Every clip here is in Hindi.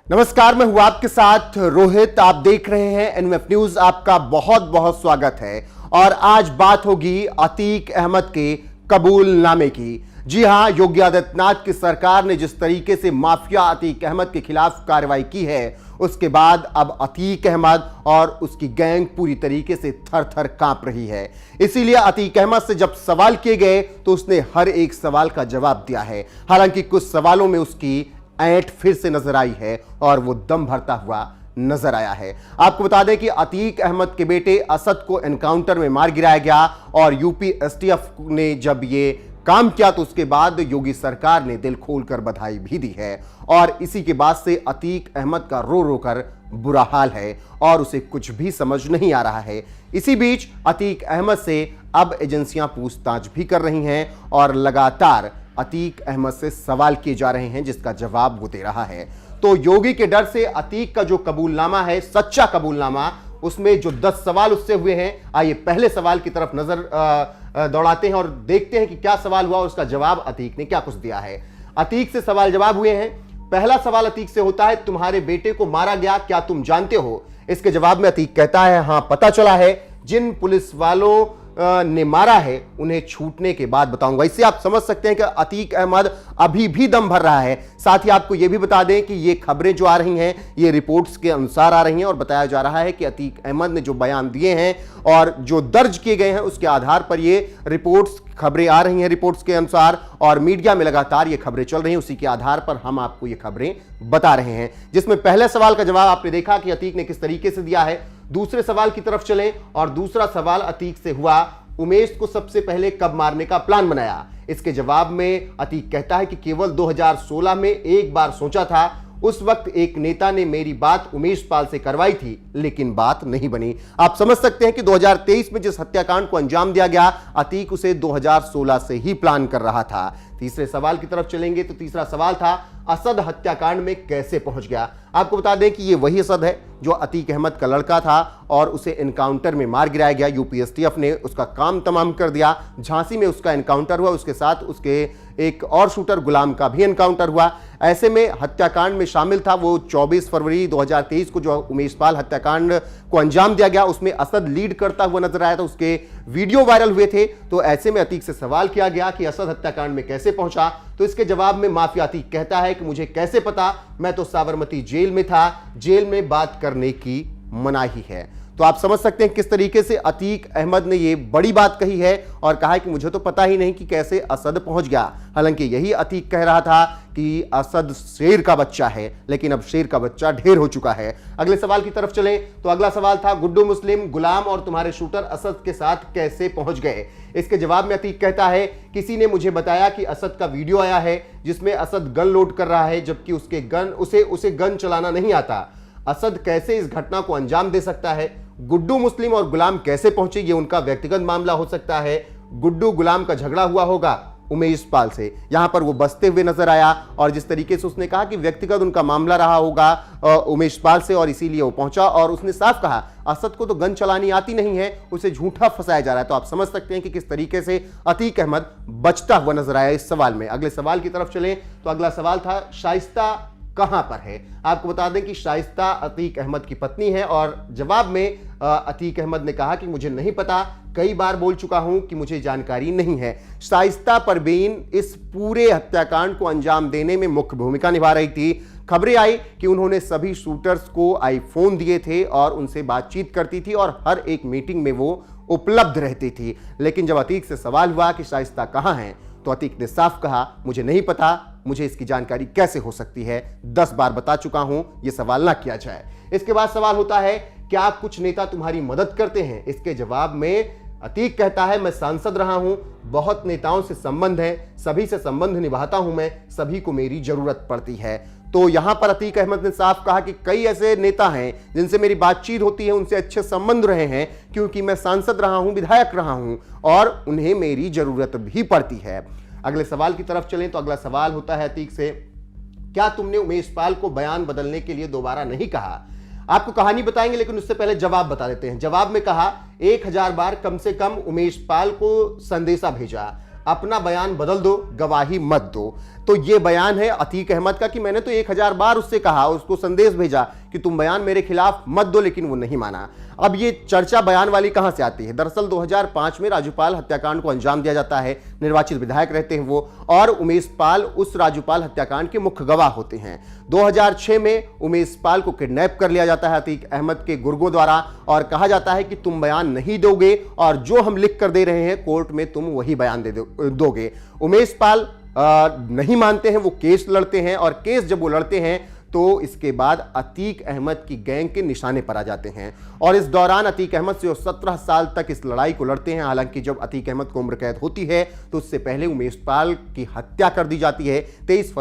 नमस्कार, मैं हूं आपके साथ रोहित। आप देख रहे हैं एनएमएफ न्यूज। आपका बहुत बहुत स्वागत है। और आज बात होगी अतीक अहमद के कबूलनामे की। जी हां, योगी आदित्यनाथ की सरकार ने जिस तरीके से माफिया अतीक अहमद के खिलाफ कार्रवाई की है, उसके बाद अब अतीक अहमद और उसकी गैंग पूरी तरीके से थर थर कांप रही है। इसीलिए अतीक अहमद से जब सवाल किए गए तो उसने हर एक सवाल का जवाब दिया है। हालांकि कुछ सवालों में उसकी ऐंठ फिर से नजर आई है और वो दम भरता हुआ नजर आया है। आपको बता दें कि अतीक अहमद के बेटे असद को एनकाउंटर में मार गिराया गया और यूपी एसटीएफ ने जब ये काम किया तो उसके बाद योगी सरकार ने दिल खोलकर बधाई भी दी है। और इसी के बाद से अतीक अहमद का रो रो कर बुरा हाल है और उसे कुछ भी समझ नहीं आ रहा है। इसी बीच अतीक अहमद से अब एजेंसियां पूछताछ भी कर रही हैं और लगातार अतीक अहमद से सवाल किए जा रहे हैं, जिसका जवाब वो दे रहा है। तो योगी के डर से अतीक का जो कबूलनामा है, सच्चा कबूलनामा, उसमें जो 10 सवाल उससे हुए हैं, आइए पहले सवाल की तरफ नजर दौड़ाते हैं और देखते हैं कि क्या सवाल हुआ और उसका जवाब अतीक ने क्या कुछ दिया है। अतीक से सवाल जवाब हुए हैं। पहला सवाल अतीक से होता है, तुम्हारे बेटे को मारा गया, क्या तुम जानते हो? इसके जवाब में अतीक कहता है, हां पता चला है, जिन पुलिस वालों ने मारा है उन्हें छूटने के बाद बताऊंगा। इससे आप समझ सकते हैं कि अतीक अहमद अभी भी दम भर रहा है। साथ ही आपको यह भी बता दें कि ये खबरें जो आ रही हैं ये रिपोर्ट्स के अनुसार आ रही हैं और बताया जा रहा है कि अतीक अहमद ने जो बयान दिए हैं और जो दर्ज किए गए हैं उसके आधार पर ये रिपोर्ट्स, खबरें आ रही हैं रिपोर्ट्स के अनुसार और मीडिया में लगातार ये खबरें चल रही हैं। उसी के आधार पर हम आपको ये खबरें बता रहे हैं, जिसमें पहले सवाल का जवाब आपने देखा कि अतीक ने किस तरीके से दिया है। दूसरे सवाल की तरफ चलें और दूसरा सवाल अतीक से हुआ, उमेश को सबसे पहले कब मारने का प्लान बनाया? इसके जवाब में अतीक कहता है कि केवल 2016 में एक बार सोचा था। उस वक्त एक नेता ने मेरी बात उमेश पाल से करवाई थी, लेकिन बात नहीं बनी। आप समझ सकते हैं कि 2023 में जिस हत्याकांड को अंजाम दिया गया, अतीक उसे 2016 से ही प्लान कर रहा था। तीसरे सवाल की तरफ चलेंगे तो तीसरा सवाल था, असद हत्याकांड में कैसे पहुंच गया? आपको बता दें कि ये वही असद है जो अतीक अहमद का लड़का था और उसे एनकाउंटर में मार गिराया गया। यूपी एसटीएफ ने उसका काम तमाम कर दिया। झांसी में उसका एनकाउंटर हुआ, उसके साथ उसके एक और शूटर गुलाम का भी एनकाउंटर हुआ। ऐसे में हत्याकांड में शामिल था वो 24 फरवरी 2023 को जो उमेश पाल हत्याकांड को अंजाम दिया गया, उसमें असद लीड करता हुआ नजर आया था। उसके वीडियो वायरल हुए थे। तो ऐसे में अतीक से सवाल किया गया कि असद हत्याकांड में कैसे पहुंचा, तो इसके जवाब में माफिया अतीक कहता है कि मुझे कैसे पता, मैं तो साबरमती जेल में था, जेल में बात करने की मनाही है। तो आप समझ सकते हैं किस तरीके से अतीक अहमद ने यह बड़ी बात कही है और कहा है कि मुझे तो पता ही नहीं कि कैसे असद पहुंच गया। हालांकि यही अतीक कह रहा था कि असद शेर का बच्चा है, लेकिन अब शेर का बच्चा ढेर हो चुका है। अगले सवाल की तरफ चलें तो अगला सवाल था, गुड्डू मुस्लिम, गुलाम और तुम्हारे शूटर असद के साथ कैसे पहुंच गए? इसके जवाब में अतीक कहता है, किसी ने मुझे बताया कि असद का वीडियो आया है जिसमें असद गन लोड कर रहा है, जबकि उसे गन चलाना नहीं आता। असद कैसे इस घटना को अंजाम दे सकता है? गुड्डू मुस्लिम और गुलाम कैसे पहुंचे, ये उनका व्यक्तिगत मामला हो सकता है। गुड्डू गुलाम का झगड़ा हुआ होगा उमेश पाल से, यहां पर वो बसते हुए नजर आया और जिस तरीके से उसने कहा कि व्यक्तिगत उनका मामला रहा होगा उमेश पाल से और इसीलिए वो पहुंचा। और उसने साफ कहा असद को तो गन चलानी आती नहीं है, उसे झूठा फंसाया जा रहा है। तो आप समझ सकते हैं कि किस तरीके से अतीक अहमद बचता हुआ नजर आया इस सवाल में। अगले सवाल की तरफ चलें तो अगला सवाल था, शाइस्ता कहां पर है? आपको बता दें कि शाइस्ता अतीक अहमद की पत्नी है और जवाब में अतीक अहमद ने कहा कि मुझे नहीं पता, कई बार बोल चुका हूं कि मुझे जानकारी नहीं है। शाइस्ता परवीन इस पूरे हत्याकांड को अंजाम देने में मुख्य भूमिका निभा रही थी। खबरें आई कि उन्होंने सभी शूटर्स को आईफोन दिए थे और उनसे बातचीत करती थी और हर एक मीटिंग में वो उपलब्ध रहती थी। लेकिन जब अतीक से सवाल हुआ कि शाइस्ता कहां है तो अतीक ने साफ कहा, मुझे नहीं पता, मुझे इसकी जानकारी कैसे हो सकती है? 10 बार बता चुका हूं, यह सवाल ना किया जाए। इसके बाद सवाल होता है, क्या कुछ नेता तुम्हारी मदद करते हैं? इसके जवाब में अतीक कहता है, मैं सांसद रहा हूं, बहुत नेताओं से संबंध है, सभी से संबंध निभाता हूं मैं, सभी को मेरी जरूरत पड़ती है। तो यहां पर अतीक अहमद ने साफ कहा कि कई ऐसे नेता हैं जिनसे मेरी बातचीत होती है, उनसे अच्छे संबंध रहे हैं क्योंकि मैं सांसद रहा हूं, विधायक रहा हूं और उन्हें मेरी जरूरत भी पड़ती है। अगले सवाल की तरफ चलें तो अगला सवाल होता है अतीक से, क्या तुमने उमेश पाल को बयान बदलने के लिए दोबारा नहीं कहा? आपको कहानी बताएंगे लेकिन उससे पहले जवाब बता देते हैं। जवाब में कहा 1000 बार कम से कम उमेश पाल को संदेशा भेजा। अपना बयान बदल दो, गवाही मत दो। तो ये बयान है अतीक अहमद का कि मैंने तो 1000 बार उससे कहा, उसको संदेश भेजा कि तुम बयान मेरे खिलाफ मत दो, लेकिन वो नहीं माना। अब ये चर्चा बयान वाली कहां से आती है? दरअसल 2005 में राजूपाल हत्याकांड को अंजाम दिया जाता है। निर्वाचित विधायक रहते हैं वो, और उमेश पाल उस राजूपाल हत्याकांड के मुख्य गवाह होते हैं। 2006 में उमेश पाल को किडनैप कर लिया जाता है अतीक अहमद के गुर्गों द्वारा, और कहा जाता है कि तुम बयान नहीं दोगे और जो हम लिख कर दे रहे हैं कोर्ट में तुम वही बयान दोगे। उमेश पाल नहीं मानते हैं, वो केस लड़ते हैं, और केस जब वो लड़ते हैं तो इसके बाद अतीक अहमद की गैंग के निशाने पर आ जाते हैं, और इस दौरान अतीक अहमद से 17 साल तक इस लड़ाई को लड़ते हैं। हालांकि जब अतीक अहमद को उम्र कैद होती है तो उससे पहले उमेश पाल की हत्या कर दी जाती है 24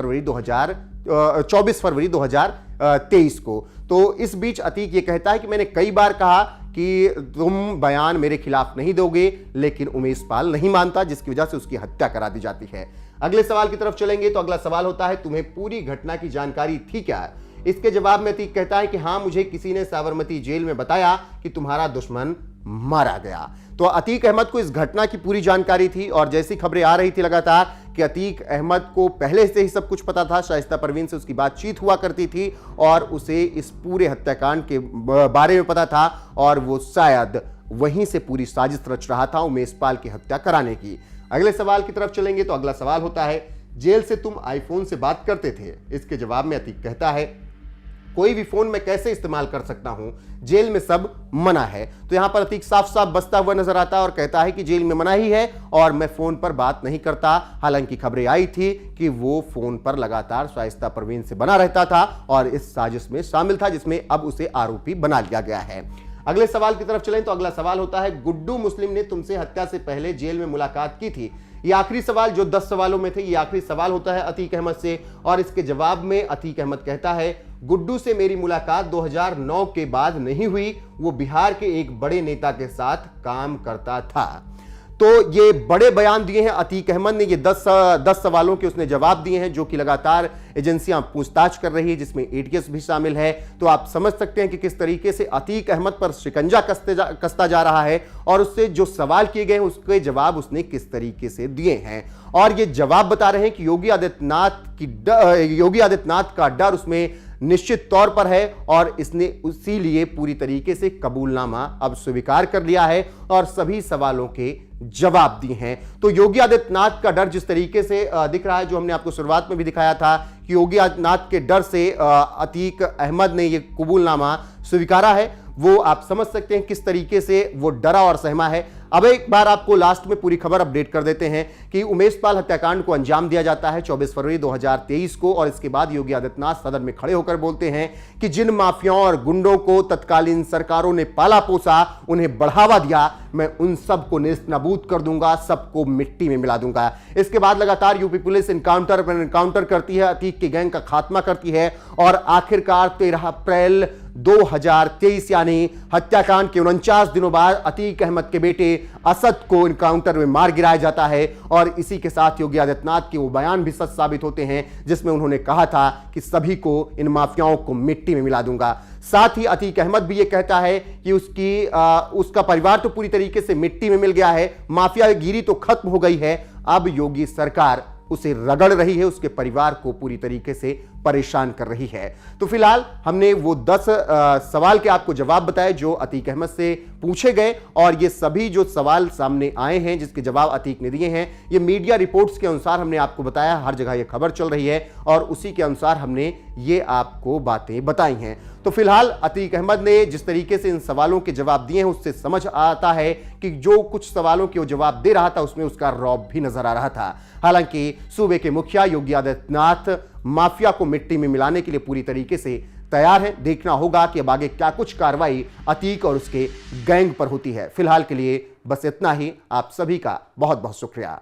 फरवरी 2023 को। तो इस बीच अतीक ये कहता है कि मैंने कई बार कहा कि तुम बयान मेरे खिलाफ नहीं दोगे, लेकिन उमेश पाल नहीं मानता, जिसकी वजह से उसकी हत्या करा दी जाती है। अगले सवाल की तरफ चलेंगे तो अगला सवाल होता है, तुम्हें पूरी घटना की जानकारी थी क्या? इसके जवाब में अतीक कहता है कि हाँ, मुझे किसी ने साबरमती जेल में बताया कि तुम्हारा दुश्मन मारा गया। तो अतीक अहमद को इस घटना की पूरी जानकारी थी, और जैसी खबरें आ रही थी लगातार कि अतीक अहमद को पहले से ही सब कुछ पता था, शाइस्ता परवीन से उसकी बातचीत हुआ करती थी और उसे इस पूरे हत्याकांड के बारे में पता था, और वो शायद वहीं से पूरी साजिश रच रहा था उमेश पाल की हत्या कराने की। अगले सवाल की तरफ चलेंगे तो अगला सवाल होता है, जेल से तुम आईफोन से बात करते थे? इसके जवाब में अतीक कहता है, कोई भी फोन मैं कैसे इस्तेमाल कर सकता हूं, जेल में सब मना है। तो यहां पर अतीक साफ साफ बसता हुआ नजर आता है और कहता है कि जेल में मना ही है और मैं फोन पर बात नहीं करता। हालांकि खबरें आई थी कि वो फोन पर लगातार शाइस्ता परवीन से बना रहता था और इस साजिश में शामिल था, जिसमें अब उसे आरोपी बना लिया गया है। अगले सवाल की तरफ चलें तो अगला सवाल होता है, गुड्डू मुस्लिम ने तुमसे हत्या से पहले जेल में मुलाकात की थी? ये आखिरी सवाल, जो 10 सवालों में थे, ये आखिरी सवाल होता है अतीक अहमद से, और इसके जवाब में अतीक अहमद कहता है, गुड्डू से मेरी मुलाकात 2009 के बाद नहीं हुई, वो बिहार के एक बड़े नेता के साथ काम करता था। तो ये बड़े बयान दिए हैं अतीक अहमद ने, ये 10 सवालों के उसने जवाब दिए हैं, जो कि लगातार एजेंसियां पूछताछ कर रही है, जिसमें एटीएस भी शामिल है। तो आप समझ सकते हैं कि किस तरीके से अतीक अहमद पर शिकंजा कसता जा रहा है, और उससे जो सवाल किए गए उसके जवाब उसने किस तरीके से दिए हैं। और ये जवाब बता रहे हैं कि योगी आदित्यनाथ का डर उसमें निश्चित तौर पर है, और इसने इसीलिए पूरी तरीके से कबूलनामा अब स्वीकार कर लिया है और सभी सवालों के जवाब दिए हैं। तो योगी आदित्यनाथ का डर जिस तरीके से दिख रहा है, जो हमने आपको शुरुआत में भी दिखाया था कि योगी आदित्यनाथ के डर से अतीक अहमद ने यह कबूलनामा स्वीकारा है, वो आप समझ सकते हैं किस तरीके से वो डरा और सहमा है। अब एक बार आपको लास्ट में पूरी खबर अपडेट कर देते हैं कि उमेश पाल हत्याकांड को अंजाम दिया जाता है 24 फरवरी 2023 को, और इसके बाद योगी आदित्यनाथ सदन में खड़े होकर बोलते हैं कि जिन माफियाओं और गुंडों को तत्कालीन सरकारों ने पाला पोसा, उन्हें बढ़ावा दिया, मैं उन सबको नेस्त नाबूद कर दूंगा, सबको मिट्टी में मिला दूंगा। इसके बाद लगातार यूपी पुलिस इनकाउंटर पर इनकाउंटर करती है, अतीक की गैंग का खात्मा करती है, और आखिरकार 13 अप्रैल 2023 यानी हत्याकांड के 49 दिनों बाद अतीक अहमद के बेटे असद को इनकाउंटर में मार गिराया जाता है। और इसी के साथ योगी आदित्यनाथ के वो बयान भी सच साबित होते हैं, जिसमें उन्होंने कहा था कि सभी को, इन माफियाओं को मिट्टी में मिला दूंगा। साथ ही अतीक अहमद भी ये कहता है कि उसका परिवार तो पूरी तरीके से मिट्टी में मिल गया है, माफियागिरी तो खत्म हो गई है, अब योगी सरकार उसे रगड़ रही है, उसके परिवार को पूरी तरीके से परेशान कर रही है। तो फिलहाल हमने वो 10 सवाल के आपको जवाब बताए जो अतीक अहमद से पूछे गए, और ये सभी जो सवाल सामने आए हैं जिसके जवाब अतीक ने दिए हैं, ये मीडिया रिपोर्ट्स के अनुसार हमने आपको बताया, हर जगह ये खबर चल रही है और उसी के अनुसार हमने ये आपको बातें बताई हैं। तो फिलहाल अतीक अहमद ने जिस तरीके से इन सवालों के जवाब दिए हैं, उससे समझ आता है कि जो कुछ सवालों के वो जवाब दे रहा था उसमें उसका रौब भी नजर आ रहा था। हालांकि सूबे के मुखिया योगी आदित्यनाथ माफिया को मिट्टी में मिलाने के लिए पूरी तरीके से तैयार है। देखना होगा कि अब आगे क्या कुछ कार्रवाई अतीक और उसके गैंग पर होती है। फिलहाल के लिए बस इतना ही। आप सभी का बहुत बहुत शुक्रिया।